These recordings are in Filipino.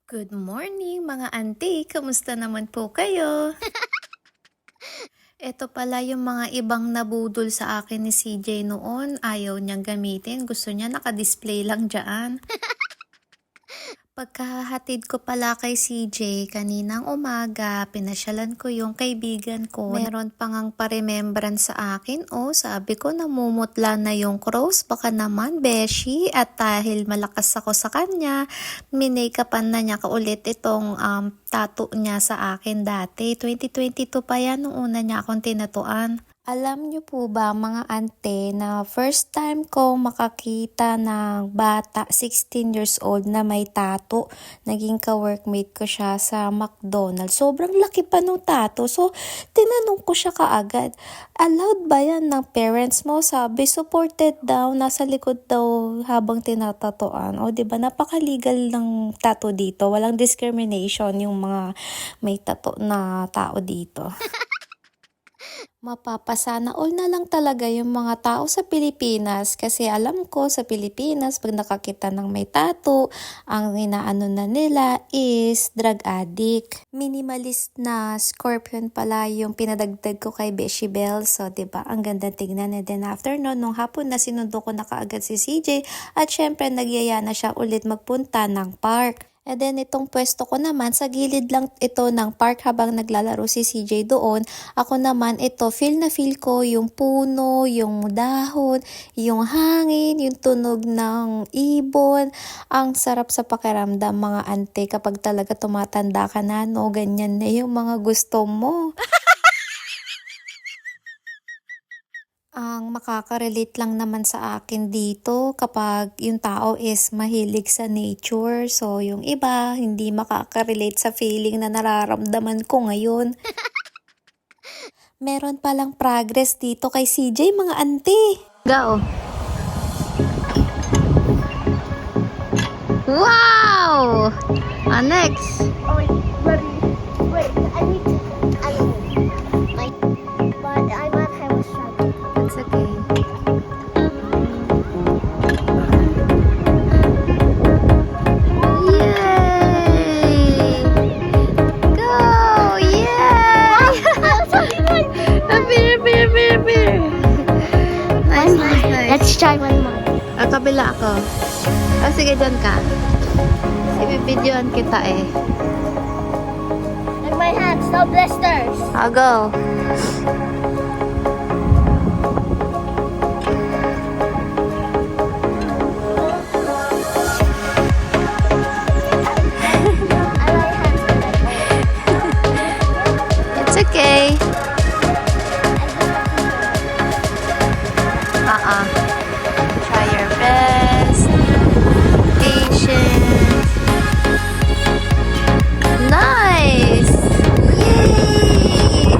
Good morning mga auntie! Kamusta naman po kayo? Ito pala yung mga ibang nabudol sa akin ni CJ noon. Ayaw niyang gamitin. Gusto niya naka-display lang dyan. Pagkahatid ko pala kay CJ kaninang umaga, pinasyalan ko yung kaibigan ko. Meron pa ngang pa-remembrance sa akin. Sabi ko namumutla na yung cross. Baka naman, beshi. At dahil malakas ako sa kanya, minake-upan na niya kaulit itong tattoo niya sa akin dati. 2022 pa yan nung una niya akong tinatuan. Alam niyo po ba mga ante na first time ko makakita ng bata 16 years old na may tattoo. Naging ka-workmate ko siya sa McDonald's. Sobrang laki pa nung tattoo. So, tinanong ko siya kaagad, allowed ba yan ng parents mo? Sabi, supported daw. Nasa likod daw habang tinatatuan. Diba, napaka-legal ng tattoo dito. Walang discrimination yung mga may tattoo na tao dito. Mapapasana all na lang talaga yung mga tao sa Pilipinas kasi alam ko sa Pilipinas pag nakakita ng may tattoo, ang inaano na nila is drug addict. Minimalist na scorpion pala yung pinadagdag ko kay Beshi Bell. So, diba, ang ganda tignan. And then after no, nung hapon na sinundo ko na kaagad si CJ at syempre nagyaya na siya ulit magpunta ng park. And then itong pwesto ko naman, sa gilid lang ito ng park habang naglalaro si CJ doon. Ako naman ito, feel na feel ko yung puno, yung dahon, yung hangin, yung tunog ng ibon. Ang sarap sa pakiramdam mga ante kapag talaga tumatanda ka na, no? Ganyan na yung mga gusto mo. Ang makaka-relate lang naman sa akin dito kapag yung tao is mahilig sa nature. So, yung iba, hindi makaka-relate sa feeling na nararamdaman ko ngayon. Meron palang progress dito kay CJ, mga auntie. Go! Wow! Next! Wait, I need to, but I'm not kind of struggling. It's okay. Yay! Go! Yay! Beer. Nice. Let's try one more. Kabila ako. Sige, dyan ka. Ibibidyoan kita eh. And my hands, no blisters. I'll go. I like hands like It's okay. Try your best. Patience. Nice! Yay!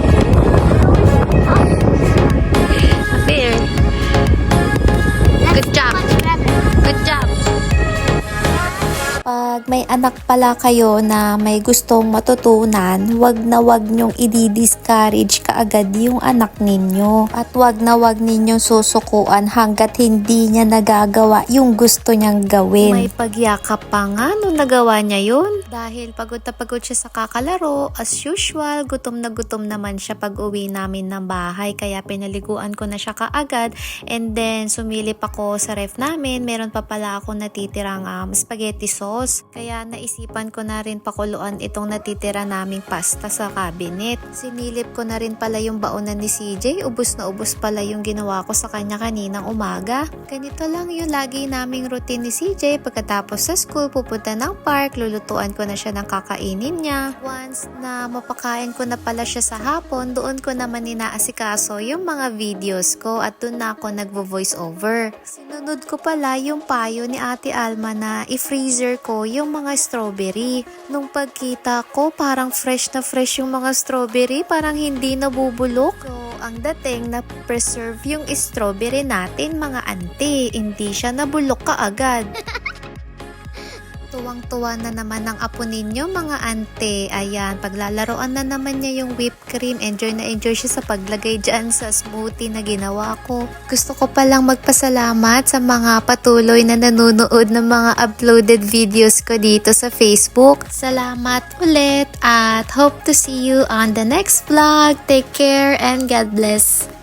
Beer. Good job. Good job. Pag may anak pala kayo na may gustong matutunan, wag na wag nyong i-discourage kaagad yung anak ninyo. At wag na wag ninyong susukuan hanggat hindi niya nagagawa yung gusto niyang gawin. May pagyakap pa nga nung nagawa niya yun. Dahil pagod na pagod siya sa kakalaro, as usual, gutom naman siya pag uwi namin ng bahay. Kaya pinaliguan ko na siya kaagad. And then, sumilip ako sa ref namin. Meron pa pala ako natitirang spaghetti sauce. Kaya naisipan ko na rin pakuluan itong natitira naming pasta sa cabinet. Sinilip ko na rin pala yung baonan ni CJ. Ubus na ubus pala yung ginawa ko sa kanya kaninang umaga. Ganito lang yung lagi naming routine ni CJ. Pagkatapos sa school, pupunta ng park, lulutuan ko na siya ng kakainin niya. Once na mapakain ko na pala siya sa hapon, doon ko naman inaasikaso yung mga videos ko at doon na ako nagvo-voice over. Sinunod ko pala yung payo ni Ate Alma na i-freezer ko yung mga strawberry. Nung pagkita ko, parang fresh na fresh yung mga strawberry, parang hindi nabubulok. So, ang dating na preserve yung strawberry natin mga auntie, hindi siya nabulok kaagad. Tuwang-tuwa na naman ang apo ninyo mga ante. Ayan, paglalaroan na naman niya yung whipped cream. Enjoy na enjoy siya sa paglagay dyan sa smoothie na ginawa ko. Gusto ko palang magpasalamat sa mga patuloy na nanonood ng mga uploaded videos ko dito sa Facebook. Salamat ulit at hope to see you on the next vlog. Take care and God bless.